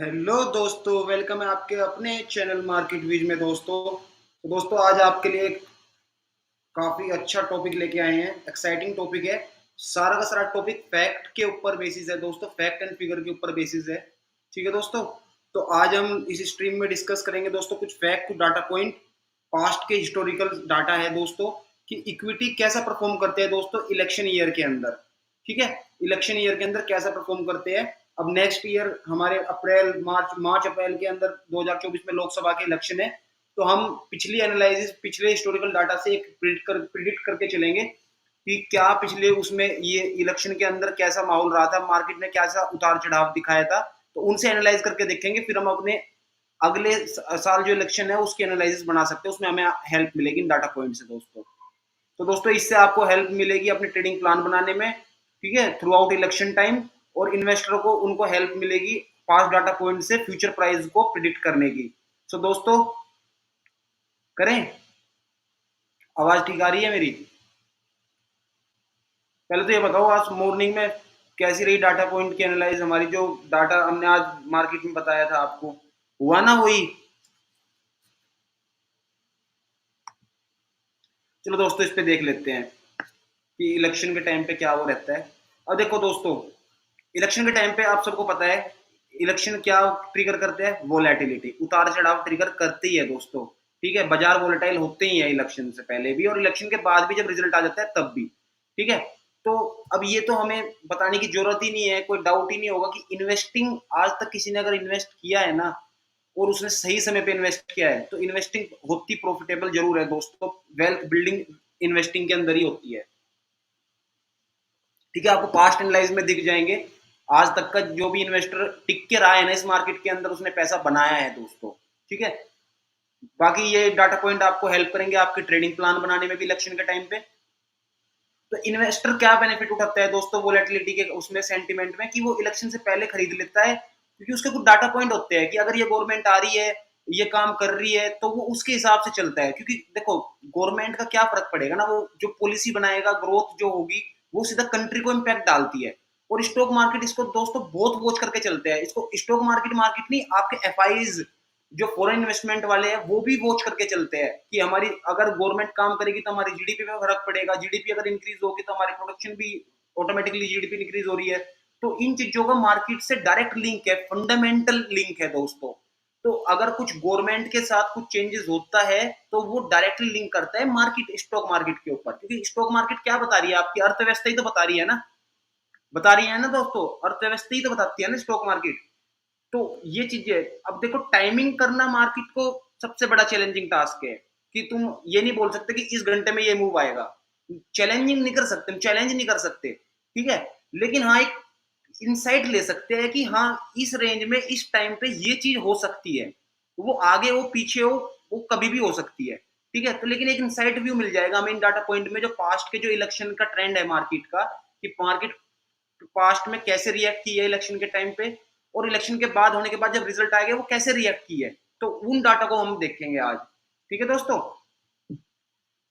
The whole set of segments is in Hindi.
हेलो दोस्तों, वेलकम है आपके अपने चैनल मार्केट वीज में। दोस्तों आज आपके लिए एक काफी अच्छा टॉपिक लेके आए हैं। एक्साइटिंग टॉपिक है। सारा का सारा टॉपिक फैक्ट के ऊपर बेसिस है दोस्तों, फैक्ट एंड फिगर के ऊपर बेसिस है। ठीक है दोस्तों, तो आज हम इस स्ट्रीम में डिस्कस करेंगे दोस्तों कुछ फैक्ट, कुछ डाटा पॉइंट, पास्ट के हिस्टोरिकल डाटा है दोस्तों कि इक्विटी कैसा परफॉर्म करते हैं दोस्तों इलेक्शन ईयर के अंदर। ठीक है, इलेक्शन ईयर के अंदर कैसा परफॉर्म करते हैं। अब नेक्स्ट ईयर हमारे अप्रैल मार्च अप्रैल के अंदर 2024 में लोकसभा के इलेक्शन है। तो हम पिछली एनालिसिस, पिछले हिस्टोरिकल डाटा से एक प्रिडिक्ट करके चलेंगे कि क्या पिछले उसमें ये इलेक्शन के अंदर कैसा माहौल रहा था, मार्केट ने कैसा उतार चढ़ाव दिखाया था। तो उनसे एनालाइज करके देखेंगे, फिर हम अपने अगले साल जो इलेक्शन है उसकी एनालिसिस बना सकते हैं। उसमें हमें हेल्प मिलेगी इन डाटा पॉइंट से दोस्तों। तो दोस्तों इससे आपको हेल्प मिलेगी अपने ट्रेडिंग प्लान बनाने में, ठीक है, थ्रू आउट इलेक्शन टाइम। और इन्वेस्टर को उनको हेल्प मिलेगी पास्ट डाटा पॉइंट से फ्यूचर प्राइस को प्रिडिक्ट करने की। सो दोस्तों करें, आवाज ठीक आ रही है मेरी? पहले तो ये बताओ आज मॉर्निंग में कैसी रही डाटा पॉइंट की एनालाइज हमारी, जो डाटा हमने आज मार्केट में बताया था आपको, हुआ ना वही? चलो दोस्तों इस पे देख लेते हैं कि इलेक्शन के टाइम पे क्या वो रहता है। अब देखो दोस्तों, इलेक्शन के टाइम पे आप सबको पता है इलेक्शन क्या ट्रिगर करते हैं, वोलेटिलिटी, उतार चढ़ाव ट्रिगर करते ही है दोस्तों। ठीक है, बाजार वोलेटाइल होते ही है इलेक्शन से पहले भी और इलेक्शन के बाद भी, जब रिजल्ट आ जाता है तब भी। ठीक है, तो अब ये तो हमें बताने की जरूरत ही नहीं है, कोई डाउट ही नहीं होगा कि इन्वेस्टिंग आज तक किसी ने अगर इन्वेस्ट किया है ना और उसने सही समय पे इन्वेस्ट किया है तो इन्वेस्टिंग होती प्रॉफिटेबल जरूर है दोस्तों। वेल्थ बिल्डिंग इन्वेस्टिंग के अंदर ही होती है। ठीक है, आपको पास्ट एनालाइज में दिख जाएंगे आज तक का जो भी इन्वेस्टर टिक के रहा है ना इस मार्केट के अंदर, उसने पैसा बनाया है दोस्तों। ठीक है, बाकी ये डाटा पॉइंट आपको हेल्प करेंगे आपके ट्रेडिंग प्लान बनाने में भी इलेक्शन के टाइम पे। तो इन्वेस्टर क्या बेनिफिट उठाता है दोस्तों वोलेटिलिटी के उसमें सेंटिमेंट में, कि वो इलेक्शन से पहले खरीद लेता है, क्योंकि उसके कुछ डाटा पॉइंट होते हैं कि अगर ये गवर्नमेंट आ रही है, ये काम कर रही है, तो वो उसके हिसाब से चलता है। क्योंकि देखो गवर्नमेंट का क्या फर्क पड़ेगा ना, वो जो पॉलिसी बनाएगा, ग्रोथ जो होगी वो सीधा कंट्री को इम्पैक्ट डालती है। और स्टॉक मार्केट इसको दोस्तों बहुत वॉच करके चलते हैं। इसको स्टॉक मार्केट मार्केट नहीं, आपके एफआईज जो फॉरेन इन्वेस्टमेंट वाले हैं वो भी वॉच करके चलते हैं कि हमारी अगर गवर्नमेंट काम करेगी तो हमारी जीडीपी में फर्क पड़ेगा, जीडीपी अगर इंक्रीज होगी तो हमारी प्रोडक्शन भी ऑटोमेटिकली, जीडीपी इंक्रीज हो रही है। तो इन चीजों का मार्केट से डायरेक्ट लिंक है, फंडामेंटल लिंक है दोस्तों। तो अगर कुछ गवर्नमेंट के साथ कुछ चेंजेस होता है तो वो डायरेक्टली लिंक करता है मार्केट, स्टॉक मार्केट के ऊपर। क्योंकि स्टॉक मार्केट क्या बता रही है, आपकी अर्थव्यवस्था ही तो बता रही है ना, बता रही है ना दोस्तों, अर्थव्यवस्था ही तो बताती है ना स्टॉक मार्केट। तो ये चीजें, अब देखो टाइमिंग करना मार्केट को सबसे बड़ा चैलेंजिंग टास्क है कि तुम ये नहीं बोल सकते कि इस घंटे में ये मूव आएगा। चैलेंजिंग नहीं कर सकते, चैलेंज नहीं कर सकते। ठीक है, लेकिन हाँ एक इंसाइट ले सकते हैं कि हाँ इस रेंज में इस टाइम पे ये चीज हो सकती है। वो आगे हो पीछे हो, वो कभी भी हो सकती है। ठीक है, तो लेकिन एक इंसाइट व्यू मिल जाएगा हमें इन डाटा पॉइंट में, जो पास्ट के जो इलेक्शन का ट्रेंड है मार्केट का, कि मार्केट पास्ट में कैसे रिएक्ट की है इलेक्शन के टाइम पे, और इलेक्शन के बाद होने के बाद जब रिजल्ट आएगा वो कैसे रिएक्ट की है। तो उन डाटा को हम देखेंगे आज। ठीक है दोस्तों,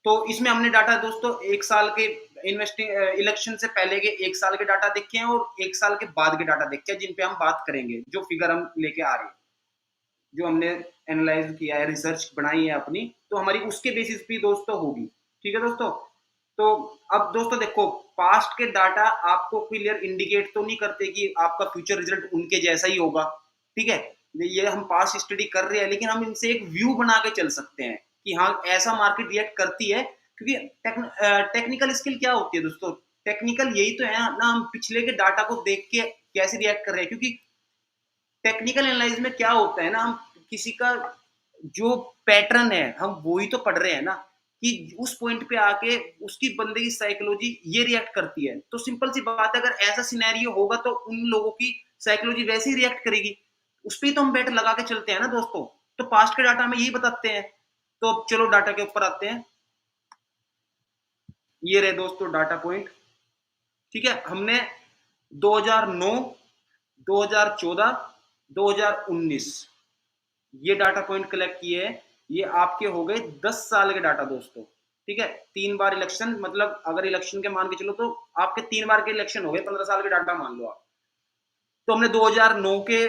तो इसमें हमने डाटा दोस्तों एक साल के इन्वेस्टिंग इलेक्शन से पहले के एक साल के डाटा देखे हैं और एक साल के बाद के डाटा देखे हैं, जिन पे हम बात करेंगे, जो फिगर हम लेके आ रहे हैं, जो हमने एनालाइज किया है, रिसर्च बनाई है अपनी, तो हमारी उसके बेसिस पे दोस्तों होगी। ठीक है दोस्तों, तो अब दोस्तों देखो, पास्ट के डाटा आपको क्लियर इंडिकेट तो नहीं करते कि आपका फ्यूचर रिजल्ट उनके जैसा ही होगा। ठीक है, ये हम पास्ट स्टडी कर रहे हैं, लेकिन हम इनसे एक व्यू बना के चल सकते हैं कि हाँ ऐसा मार्केट रिएक्ट करती है। क्योंकि टेक्निकल स्किल क्या होती है दोस्तों, टेक्निकल यही तो है ना, हम पिछले के डाटा को देख के कैसे रिएक्ट कर रहे हैं। क्योंकि टेक्निकल एनालिसिस में क्या होता है ना, हम किसी का जो पैटर्न है हम वो ही तो पढ़ रहे हैं ना, कि उस पॉइंट पे आके उसकी बंदे की साइकोलॉजी ये रिएक्ट करती है। तो सिंपल सी बात है, अगर ऐसा सिनेरियो होगा तो उन लोगों की साइकोलॉजी वैसे ही रिएक्ट करेगी। उस पर तो हम बेट लगा के चलते हैं ना दोस्तों। तो पास्ट के डाटा हमें यही बताते हैं। तो अब चलो डाटा के ऊपर आते हैं। ये रहे दोस्तों डाटा पॉइंट। ठीक है, हमने 2009, 2014, 2019 ये डाटा पॉइंट कलेक्ट किए हैं। ये आपके हो गए 10 साल के डाटा दोस्तों। ठीक है, 3 बार इलेक्शन, मतलब अगर इलेक्शन के मान के चलो तो आपके 3 बार के इलेक्शन हो गए, 15 साल के डाटा मान लो आप। तो हमने 2009 के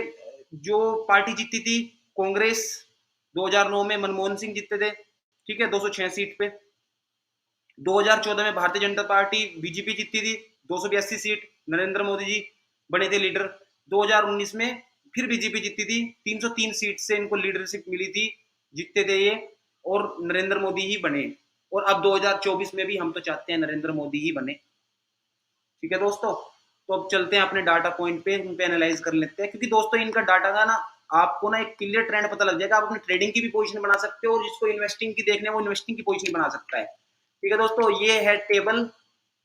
जो पार्टी जीती थी कांग्रेस, 2009 में मनमोहन सिंह जीते थे, ठीक है, 206 सीट पे। 2014 में भारतीय जनता पार्टी बीजेपी जीती थी, 282 सीट, नरेंद्र मोदी जी बने थे लीडर। 2019 में फिर बीजेपी जीती थी, 303 सीट से इनको लीडरशिप मिली थी, जीतते थे ये, और नरेंद्र मोदी ही बने। और अब 2024 में भी हम तो चाहते हैं नरेंद्र मोदी ही बने। ठीक है दोस्तों, तो अब चलते हैं अपने डाटा पॉइंट पे, उन पे एनालाइज कर लेते हैं, क्योंकि दोस्तों इनका डाटा का ना आपको ना एक क्लियर ट्रेंड पता लग जाएगा। आप अपनी ट्रेडिंग की भी पोजीशन बना सकते हो, और जिसको इन्वेस्टिंग की देखने वो इन्वेस्टिंग की पोजीशन बना सकता है। ठीक है दोस्तों, ये है टेबल,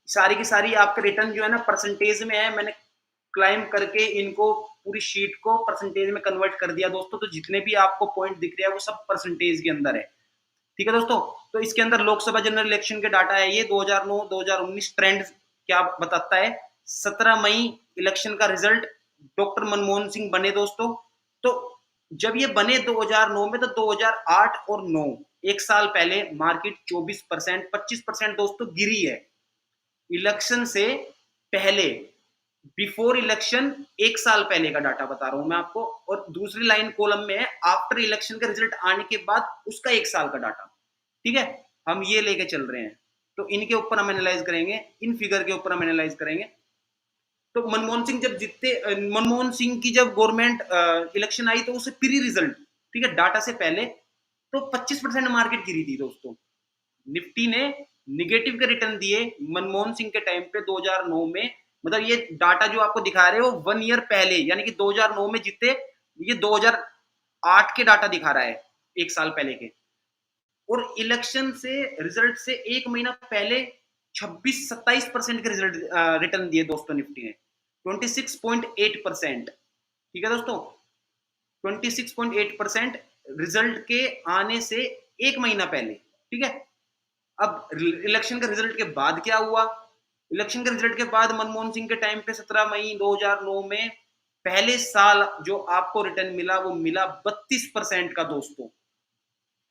सारी की सारी आपके रिटर्न जो है ना परसेंटेज में है। मैंने क्लाइम करके इनको पूरी शीट को परसेंटेज में कन्वर्ट कर दिया दोस्तों, तो जितने भी आपको पॉइंट दिख रहे हैं वो सब परसेंटेज के अंदर है। ठीक है दोस्तों, तो इसके अंदर लोकसभा जनरल इलेक्शन के डाटा है ये 2009-2019 ट्रेंड क्या बताता है। 17 मई इलेक्शन का रिजल्ट, डॉक्टर मनमोहन सिंह बने दोस्तों। तो जब ये बने 2009 में, तो 2008 और 9 एक साल पहले मार्केट 24%, 25% दोस्तों गिरी है इलेक्शन से पहले। बिफोर इलेक्शन एक साल पहले का डाटा बता रहा हूं मैं आपको, और दूसरी लाइन कॉलम में है आफ्टर इलेक्शन का रिजल्ट आने के बाद उसका एक साल का डाटा। ठीक है, हम ये लेके चल रहे हैं, तो इनके ऊपर हम एनालाइज करेंगे, इन फिगर के ऊपर हम एनालाइज करेंगे। तो मनमोहन सिंह जब जीते, मनमोहन सिंह की जब गवर्नमेंट इलेक्शन आई, तो उसे प्री रिजल्ट, ठीक है, डाटा से पहले तो 25% मार्केट गिरी थी दोस्तों। निफ्टी ने निगेटिव के रिटर्न दिए मनमोहन सिंह के टाइम पे 2009 में। मतलब ये डाटा जो आपको दिखा रहे हो 1 ईयर पहले, यानी कि 2009 में जीते, ये 2008 के डाटा दिखा रहा है, एक साल पहले के। और इलेक्शन से रिजल्ट से एक महीना पहले 26-27% के रिजल्ट रिटर्न दिए दोस्तों निफ्टी ने, 26.8%। ठीक है दोस्तों, 26.8% रिजल्ट के आने से एक महीना पहले। ठीक है, अब इलेक्शन के रिजल्ट के बाद क्या हुआ। इलेक्शन के रिजल्ट के बाद मनमोहन सिंह के टाइम पे 17 मई 2009 में पहले साल जो आपको रिटर्न मिला वो मिला 32% का दोस्तों।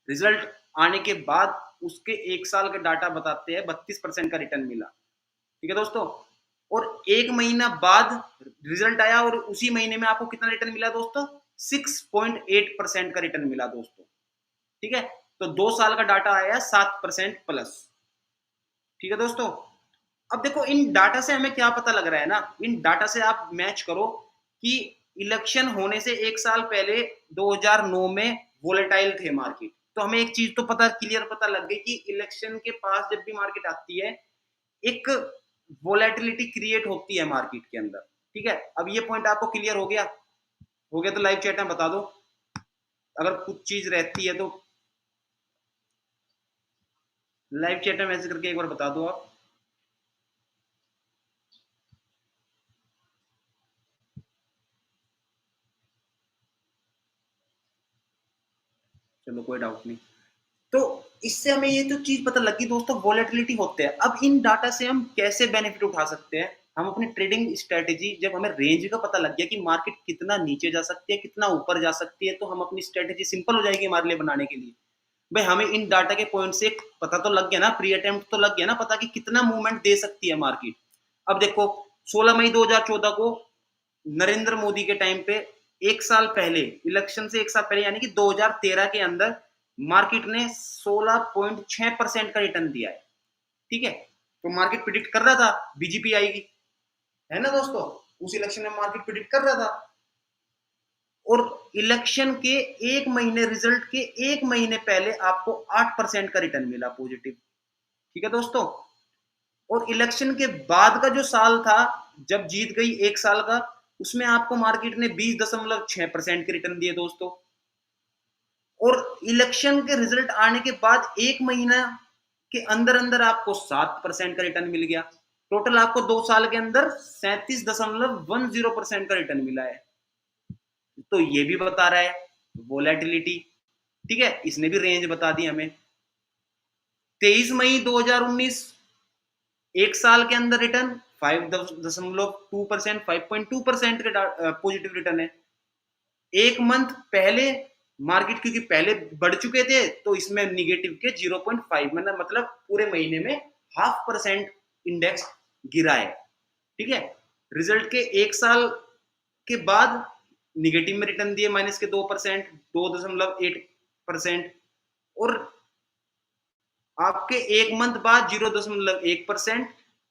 रिजल्ट आने के बाद उसके एक साल के डाटा बताते हैं 32% का रिटर्न मिला। ठीक है दोस्तों, और एक महीना बाद रिजल्ट आया, और उसी महीने में आपको कितना रिटर्न मिला दोस्तों, 6.8% का रिटर्न मिला दोस्तों। ठीक है, तो 2 साल का डाटा आया 7% प्लस। ठीक है दोस्तों, अब देखो इन डाटा से हमें क्या पता लग रहा है ना, इन डाटा से आप मैच करो कि इलेक्शन होने से एक साल पहले 2009 में वोलेटाइल थे मार्केट। तो हमें एक चीज तो पता क्लियर पता लग गई कि इलेक्शन के पास जब भी मार्केट आती है, एक वोलेटिलिटी क्रिएट होती है मार्केट के अंदर। ठीक है, अब ये पॉइंट आपको क्लियर हो गया? हो गया तो लाइव चैट में बता दो, अगर कुछ चीज रहती है तो लाइव चैट में मैसेज करके एक बार बता दो आप। चलो कोई डाउट नहीं। तो इससे हमें ये तो चीज पता लगी दोस्तों, वोलेटिलिटी होते हैं। अब इन डाटा से हम कैसे बेनिफिट उठा सकते हैं। हम अपनी ट्रेडिंग स्ट्रेटेजी, जब हमें रेंज का पता लग गया कि मार्केट कितना नीचे जा सकती है, कितना ऊपर जा सकती है, तो हम अपनी स्ट्रेटेजी सिंपल हो जाएगी हमारे लिए बनाने के लिए। भाई हमें इन डाटा के पॉइंट से पता तो लग गया ना, प्री अटेम्प्ट तो लग गया ना पता कि कितना मूवमेंट दे सकती है मार्केट। अब देखो 16 मई 2014 को नरेंद्र मोदी के टाइम पे, एक साल पहले, इलेक्शन से एक साल पहले, यानी कि 2013 के अंदर मार्केट ने 16.6% का रिटर्न दिया है। ठीक है, तो मार्केट प्रिडिक्ट कर रहा था बीजेपी आएगी, है ना दोस्तों, उस इलेक्शन में मार्केट प्रिडिक्ट कर रहा था। और इलेक्शन के एक महीने, रिजल्ट के एक महीने पहले आपको 8% का रिटर्न मिला पॉजिटिव। ठीक है दोस्तों, और इलेक्शन के बाद का जो साल था, जब जीत गई एक साल का, उसमें आपको मार्केट ने 20.6% के रिटर्न दिए दोस्तों। और इलेक्शन के रिजल्ट आने के बाद एक महीना के अंदर अंदर आपको 7% का रिटर्न मिल गया। टोटल आपको 2 साल के अंदर 37.10% का रिटर्न मिला है। तो ये भी बता रहा है वोलेटिलिटी। ठीक है, इसने भी रेंज बता दी हमें। 23 मई 2019, एक साल के अंदर रिटर्न 5.2%, 5.2% के पॉजिटिव रिटर्न है। एक मंथ पहले मार्केट क्योंकि पहले बढ़ चुके थे, तो इसमें निगेटिव के 0.5, मतलब पूरे महीने में 0.5% इंडेक्स गिरा है। ठीक है, रिजल्ट के एक साल के बाद निगेटिव में रिटर्न दिए माइनस के 2%, 2.8%, और आपके एक मंथ बाद 0.1%।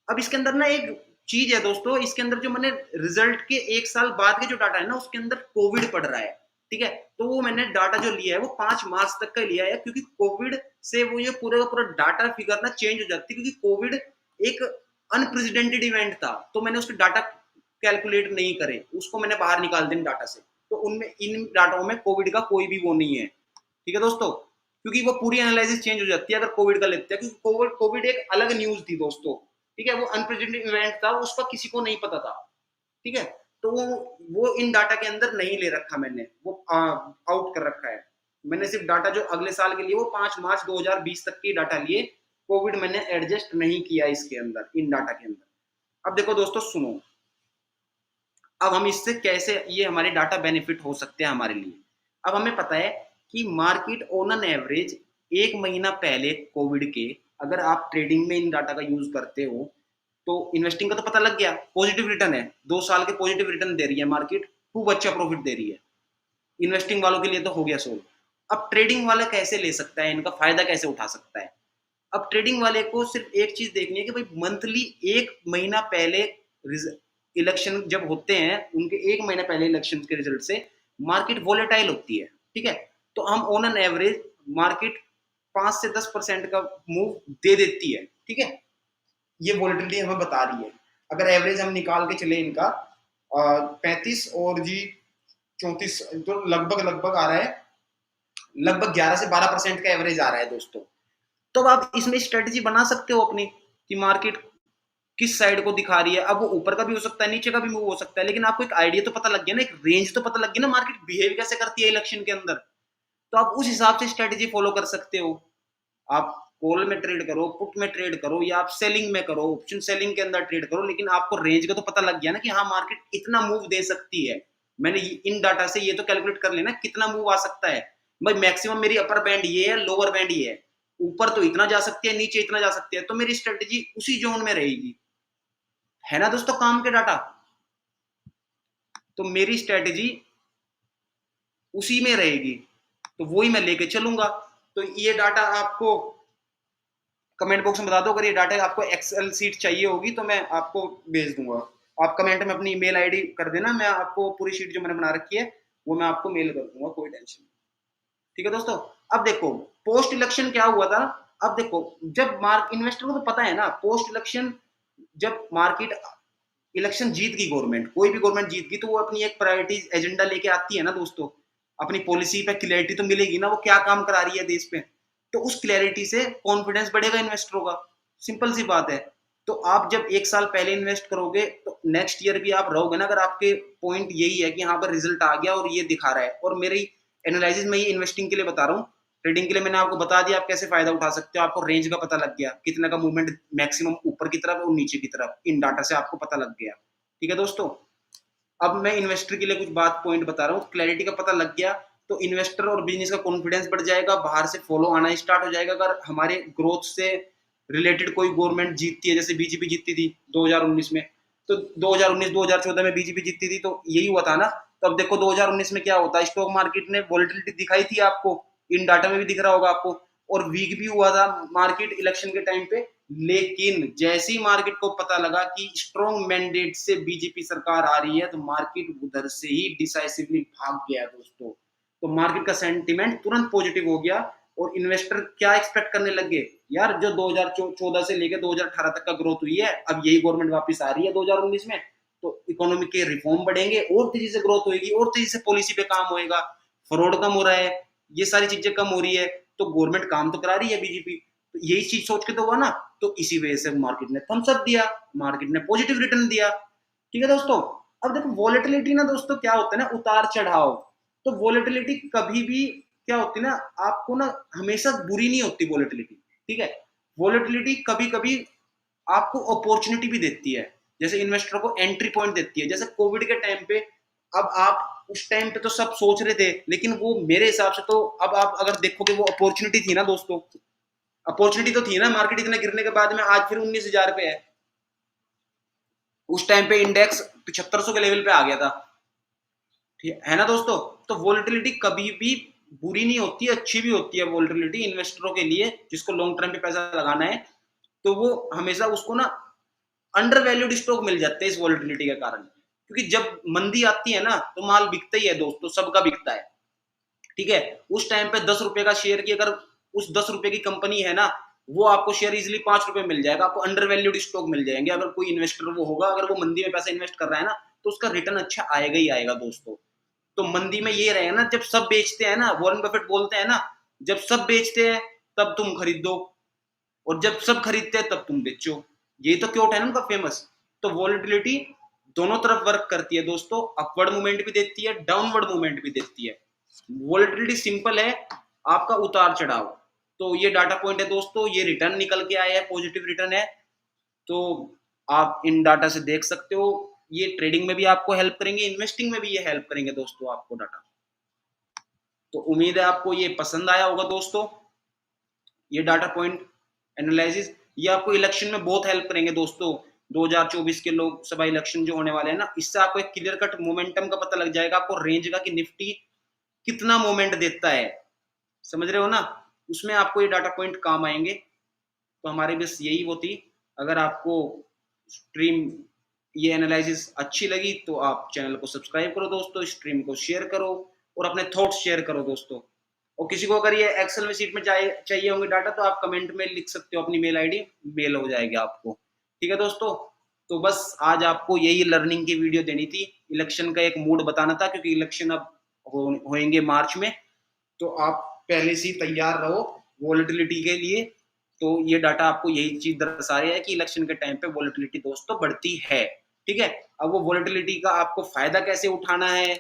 अब इसके अंदर ना एक चीज है दोस्तों, इसके अंदर जो मैंने रिजल्ट के एक साल बाद के जो डाटा है ना, उसके अंदर कोविड पड़ रहा है, ठीक है। तो वो मैंने डाटा जो लिया है वो 5 मार्च तक का लिया है, क्योंकि कोविड से वो ये पूरे का पूरा डाटा फिगर ना चेंज हो जाती है, क्योंकि कोविड एक अनप्रेसिडेंटेड इवेंट था, तो मैंने उसके डाटा कैलकुलेट नहीं करे, उसको मैंने बाहर निकाल दिया डाटा से। तो उनमें इन डाटाओं में कोविड का कोई भी वो नहीं है, ठीक है दोस्तों, क्योंकि वो पूरी एनालिसिस चेंज हो जाती है अगर कोविड का लेते हैं, क्योंकि कोविड एक अलग न्यूज थी दोस्तों, ठीक है, वो अनप्रेसिडेंटेड इवेंट था, उसका किसी को नहीं पता था, ठीक है। तो वो इन डाटा के अंदर नहीं ले रखा मैंने, वो आउट कर रखा है। मैंने सिर्फ डाटा जो अगले साल के लिए वो 5 मार्च 2020 तक के डाटा लिए, कोविड मैंने एडजस्ट नहीं किया इसके अंदर, इन डाटा के अंदर। अब देखो दोस्तों सुनो, अब हम इससे कैसे ये हमारे डाटा बेनिफिट हो सकते हैं हमारे लिए। अब हमें पता है कि मार्केट ऑन एन एवरेज एक महीना पहले कोविड के, अगर आप ट्रेडिंग में इन डाटा का यूज करते हो तो इन्वेस्टिंग का तो पता लग गया, पॉजिटिव रिटर्न है, 2 साल के पॉजिटिव रिटर्न दे रही है मार्केट, खूब अच्छा प्रॉफिट दे रही है, इन्वेस्टिंग वालों के लिए तो हो गया सोल्व। अब ट्रेडिंग वाला कैसे ले सकता है, इनका फायदा कैसे उठा सकता है। अब ट्रेडिंग वाले को सिर्फ एक चीज देखनी है कि भाई मंथली एक महीना पहले इलेक्शन जब होते हैं, उनके एक महीना पहले इलेक्शन के रिजल्ट से मार्केट वोलेटाइल होती है, ठीक है। तो हम ऑन एन एवरेज मार्केट 5 से 10% का मूव दे देती है, ठीक है, ये वोलेटिलिटी हमें बता रही है। अगर एवरेज हम निकाल के चले इनका 35 और जी 34, तो लगभग लगभग आ रहा है, लगभग 11 से 12% का एवरेज आ रहा है दोस्तों। तो आप इसमें स्ट्रेटजी बना सकते हो अपनी कि मार्केट किस साइड को दिखा रही है। अब वो ऊपर का भी हो सकता है, नीचे का भी मूव हो सकता है, लेकिन आपको एक आइडिया तो पता लग गया ना, एक रेंज तो पता लग गया ना, मार्केट बिहेव कैसे करती है इलेक्शन के अंदर। तो आप उस हिसाब से स्ट्रेटजी फॉलो कर सकते हो। आप कॉल में ट्रेड करो, पुट में ट्रेड करो, या आप सेलिंग में करो, ऑप्शन सेलिंग के अंदर ट्रेड करो, लेकिन आपको रेंज का तो पता लग गया ना कि हाँ मार्केट इतना मूव दे सकती है। मैंने इन डाटा से ये तो कैलकुलेट कर लेना कितना मूव आ सकता है। भाई मैक्सिमम मेरी अपर बैंड ये है, लोअर बैंड ये है, ऊपर तो इतना जा सकती है, नीचे इतना जा सकती है, तो मेरी स्ट्रेटजी उसी जोन में रहेगी, है ना दोस्तों, काम के डाटा। तो मेरी स्ट्रेटजी उसी में रहेगी, तो वही मैं लेके चलूंगा। तो ये डाटा आपको कमेंट बॉक्स में बता दो, अगर ये डाटा आपको एक्सेल सीट चाहिए होगी तो मैं आपको भेज दूंगा। आप कमेंट में अपनी ईमेल आईडी कर देना, मैं आपको पूरी शीट जो मैंने बना रखी है वो मैं आपको मेल कर दूंगा, कोई टेंशन नहीं, ठीक है दोस्तों। अब देखो पोस्ट इलेक्शन क्या हुआ था। अब देखो, जब मार्क इन्वेस्टर को तो पता है ना, पोस्ट इलेक्शन जब मार्केट इलेक्शन जीत गई, गवर्नमेंट कोई भी गवर्नमेंट जीत गई, तो वो अपनी एक प्रायोरिटी एजेंडा लेके आती है ना दोस्तों, अपनी पॉलिसी पे क्लैरिटी तो मिलेगी ना, वो क्या काम करा रही है देश पे, तो उस क्लैरिटी से कॉन्फिडेंस बढ़ेगा इन्वेस्टरों का, सिंपल सी बात है। तो आप जब एक साल पहले इन्वेस्ट करोगे तो नेक्स्ट ईयर भी आप रहोगे ना, अगर आपके पॉइंट यही है कि यहाँ पर रिजल्ट आ गया और ये दिखा रहा है, और मेरी एनालिसिस में ये इन्वेस्टिंग के लिए बता रहा हूँ, ट्रेडिंग के लिए मैंने आपको बता दिया आप कैसे फायदा उठा सकते हो, आपको रेंज का पता लग गया, कितना का मूवमेंट मैक्सिमम ऊपर की तरफ और नीचे की तरफ, इन डाटा से आपको पता लग गया, ठीक है दोस्तों। अब मैं इन्वेस्टर के लिए कुछ बात पॉइंट बता रहा हूँ, क्लैरिटी का पता लग गया तो इन्वेस्टर और बिजनेस का कॉन्फिडेंस बढ़ जाएगा, बाहर से फॉलो आना स्टार्ट हो जाएगा। अगर हमारे ग्रोथ से रिलेटेड कोई गवर्नमेंट जीतती है, जैसे बीजेपी जीतती थी 2019 में, तो 2019-2014 में बीजेपी जीतती थी तो यही हुआ था ना। तो अब देखो 2019 में क्या होता है, स्टॉक मार्केट ने वॉलेटिलिटी दिखाई थी आपको, इन डाटा में भी दिख रहा होगा आपको, और वीक भी हुआ था मार्केट इलेक्शन के टाइम पे। लेकिन जैसे ही मार्केट को पता लगा कि स्ट्रॉन्ग मैंडेट से बीजेपी सरकार आ रही है, तो मार्केट उधर से ही डिसाइसिवली भाग गया दोस्तों। तो मार्केट का सेंटिमेंट तुरंत पॉजिटिव हो गया, और इन्वेस्टर क्या एक्सपेक्ट करने लगे, यार जो 2014 से लेकर 2018 तक का ग्रोथ हुई है, अब यही गवर्नमेंट वापस आ रही है 2019 में, तो इकोनॉमी के रिफॉर्म बढ़ेंगे, और तेजी से ग्रोथ होगी, और तेजी से पॉलिसी पे काम होएगा, फ्रॉड कम हो रहा है, ये सारी चीजें कम हो रही है, तो गवर्नमेंट काम तो करा रही है बीजेपी, तो यही चीज सोच के तो हुआ ना। तो इसी वजह से मार्केट ने थम्स अप दिया, मार्केट ने पॉजिटिव रिटर्न दिया, ठीक है दोस्तों। अब देखो वॉलेटिलिटी ना दोस्तों क्या होता है ना, उतार चढ़ाव। तो वॉलेटिलिटी कभी भी क्या होती है ना, आपको ना हमेशा बुरी नहीं होती वॉलेटिलिटी, ठीक है। वॉलेटिलिटी कभी कभी आपको अपॉर्चुनिटी भी देती है, जैसे इन्वेस्टर को एंट्री पॉइंट देती है, जैसे कोविड के टाइम पे। अब आप उस टाइम पे तो सब सोच रहे थे, लेकिन वो मेरे हिसाब से तो अब आप अगर देखोगे वो अपॉर्चुनिटी थी ना दोस्तों, अपॉर्चुनिटी तो थी ना, मार्केट इतना गिरने के बाद में आज फिर 19,000 पे है। उस टाइम पे इंडेक्स 7500 के लेवल पे आ गया था, ठीक है ना दोस्तों। तो वोलेटिलिटी कभी भी बुरी नहीं होती है, अच्छी भी होती है वोलेटिलिटी इन्वेस्टरों के लिए, जिसको लॉन्ग टर्म पे पैसा लगाना है। तो वो हमेशा उसको ना अंडर वैल्यूड स्टॉक मिल जाते हैं इस वोलेटिलिटी के कारण, क्योंकि जब मंदी आती है ना तो माल बिकता ही है दोस्तों, सबका बिकता है। ठीक है, उस टाइम पे 10 रुपए का शेयर की अगर उस 10 रुपए की कंपनी है ना, वो आपको शेयर इजिली 5 रुपए मिल जाएगा, आपको अंडर वैल्यूड स्टॉक मिल जाएंगे। अगर कोई इन्वेस्टर वो होगा, अगर वो मंदी में पैसा इन्वेस्ट कर रहा है ना, तो उसका रिटर्न अच्छा आएगा ही आएगा दोस्तों। तो मंदी में ये रहेगा ना, जब सब बेचते हैं ना, वॉरेन बफेट बोलते हैं ना, जब सब बेचते हैं तब तुम खरीदो, और जब सब खरीदते हैं तब तुम बेचो। ये तो क्योट है ना उनका फेमस। तो वॉलेटिलिटी दोनों तरफ वर्क करती है दोस्तों, अपवर्ड मूवमेंट भी देती है, डाउनवर्ड मूवमेंट भी देती है। वॉलेटिलिटी सिंपल है, आपका उतार चढ़ाव। तो ये डाटा पॉइंट है दोस्तों, ये रिटर्न निकल के आया है, पॉजिटिव रिटर्न है। तो आप इन डाटा से देख सकते हो, ये ट्रेडिंग में भी आपको हेल्प करेंगे, इन्वेस्टिंग में भी ये हेल्प करेंगे दोस्तों आपको डाटा। तो उम्मीद है आपको ये पसंद आया होगा दोस्तों, ये डाटा पॉइंट एनालिसिस। ये आपको इलेक्शन में बहुत हेल्प करेंगे दोस्तों। 2024 के लोकसभा इलेक्शन जो होने वाले हैं ना, इससे आपको एक क्लियर कट मोमेंटम का पता लग जाएगा, आपको रेंज का कि निफ्टी कितना मोमेंट देता है, समझ रहे हो ना। उसमें आपको ये डाटा पॉइंट काम आएंगे। तो हमारी बस यही वो थी। अगर आपको स्ट्रीम ये एनालिसिस अच्छी लगी तो आप चैनल को सब्सक्राइब करो दोस्तों, स्ट्रीम को शेयर करो और अपने थॉट्स शेयर करो दोस्तों। और किसी को अगर ये एक्सेल में शीट में चाहिए होंगे डाटा, तो आप कमेंट में लिख सकते हो अपनी मेल आईडी, मेल हो जाएगी आपको। ठीक है दोस्तों। तो बस आज आपको यही लर्निंग की वीडियो देनी थी, इलेक्शन का एक मूड बताना था, क्योंकि इलेक्शन अब होंगे मार्च में। तो आप पहले से ही तैयार रहो वॉलेटिलिटी के लिए। तो ये डाटा आपको यही चीज दर्शा रहा है कि इलेक्शन के टाइम पे वॉलेटिलिटी दोस्तों बढ़ती है। ठीक है, अब वो वॉलेटिलिटी का आपको फायदा कैसे उठाना है,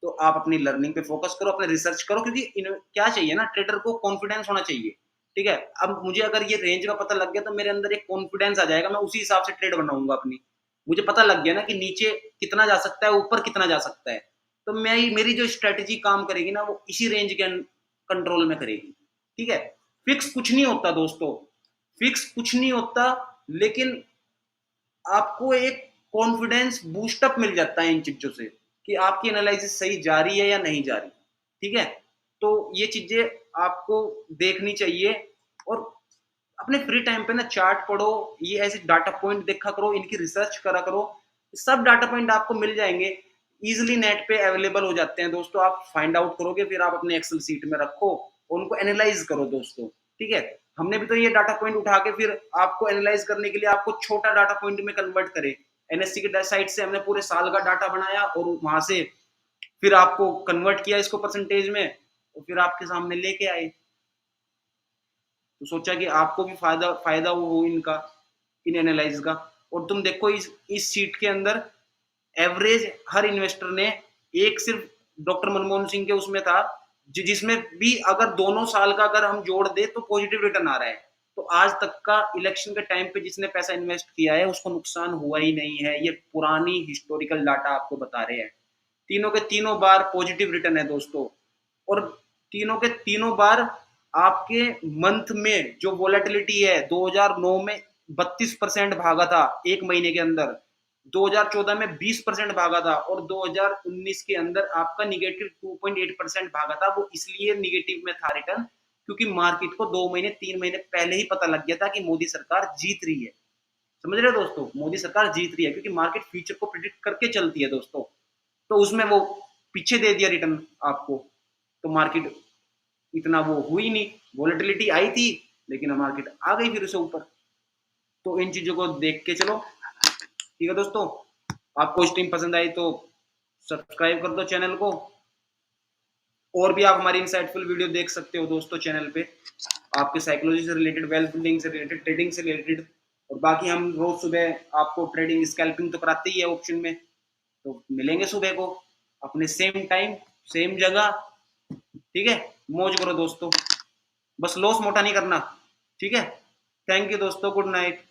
तो आप अपनी लर्निंग पे फोकस करो, अपने रिसर्च करो, क्योंकि क्या चाहिए ना, ट्रेडर को कॉन्फिडेंस होना चाहिए। ठीक है, अब मुझे अगर ये रेंज का पता लग गया तो मेरे अंदर एक कॉन्फिडेंस आ जाएगा, मैं उसी हिसाब से ट्रेड बनाऊंगा अपनी। मुझे पता लग गया ना कि नीचे कितना जा सकता है, ऊपर कितना जा सकता है, तो मैं मेरी जो स्ट्रेटेजी काम करेगी ना, वो इसी रेंज के कंट्रोल में करेगी। ठीक है, फिक्स कुछ नहीं होता दोस्तों, फिक्स कुछ नहीं होता, लेकिन आपको एक कॉन्फिडेंस बूस्टअप मिल जाता है इन चीजों से, कि आपकी एनालिसिस सही जा रही है या नहीं जा रही। ठीक है, तो ये चीजें आपको देखनी चाहिए। और अपने फ्री टाइम पे ना चार्ट पढ़ो, ये ऐसे डाटा पॉइंट देखा करो, इनकी रिसर्च करा करो। सब डाटा पॉइंट आपको मिल जाएंगे, इजिली नेट पे अवेलेबल हो जाते हैं दोस्तों। आप फाइंड आउट करोगे, फिर आप अपने एक्सेल सीट में रखो और उनको एनालाइज करो दोस्तों। ठीक है, हमने भी तो ये डाटा पॉइंट उठा के फिर आपको एनालाइज करने के लिए आपको छोटा डाटा पॉइंट में कन्वर्ट करे। एनएससी की साइट से हमने पूरे साल का डाटा बनाया और वहां से फिर आपको कन्वर्ट किया इसको परसेंटेज में, और फिर आपके सामने लेके आए। तो सोचा कि आपको भी फायदा फायदा हो इनका, इन एनालाइज का। और तुम देखो इस सीट के अंदर एवरेज हर इन्वेस्टर ने, एक सिर्फ डॉक्टर मनमोहन सिंह के उसमें था जिसमें भी अगर दोनों साल का अगर हम जोड़ दे तो पॉजिटिव रिटर्न आ रहा है। तो आज तक का इलेक्शन के टाइम पे जिसने पैसा इन्वेस्ट किया है उसको नुकसान हुआ ही नहीं है। ये पुरानी हिस्टोरिकल डाटा आपको बता रहे हैं, तीनों के तीनों बार पॉजिटिव रिटर्न है दोस्तों। और तीनों के तीनों बार आपके मंथ में जो वोलेटिलिटी है, 2009 में 32% भागा था एक महीने के अंदर, 2014 में 20% भागा था, और 2019 के अंदर आपका निगेटिव 2.8% भागा था। वो इसलिए निगेटिव में था रिटर्न, क्योंकि मार्केट को 2 महीने 3 महीने पहले ही पता लग गया था कि मोदी सरकार जीत रही है। समझ रहे हो दोस्तों, मोदी सरकार जीत रही है, क्योंकि मार्केट फ्यूचर को प्रिडिक्ट करके चलती है दोस्तों। तो उसमें वो पीछे दे दिया रिटर्न आपको, तो मार्केट इतना वो हुई नहीं, वॉलेटिलिटी आई थी लेकिन मार्केट आ गई फिर उसे ऊपर। तो इन चीजों को देख के चलो। ठीक है दोस्तों, आपको स्ट्रीम पसंद आई तो सब्सक्राइब कर दो चैनल को। और भी आप हमारी इंसाइटफुल वीडियो देख सकते हो दोस्तों चैनल पे, आपके साइकोलॉजी से रिलेटेड, वेल्थ बिल्डिंग से रिलेटेड, ट्रेडिंग से रिलेटेड। और बाकी हम रोज सुबह आपको ट्रेडिंग स्कैल्पिंग तो कराते ही है ऑप्शन में। तो मिलेंगे सुबह को अपने सेम टाइम सेम जगह। ठीक है, मौज करो दोस्तों, बस लॉस मोटा नहीं करना। ठीक है, थैंक यू दोस्तों, गुड नाइट।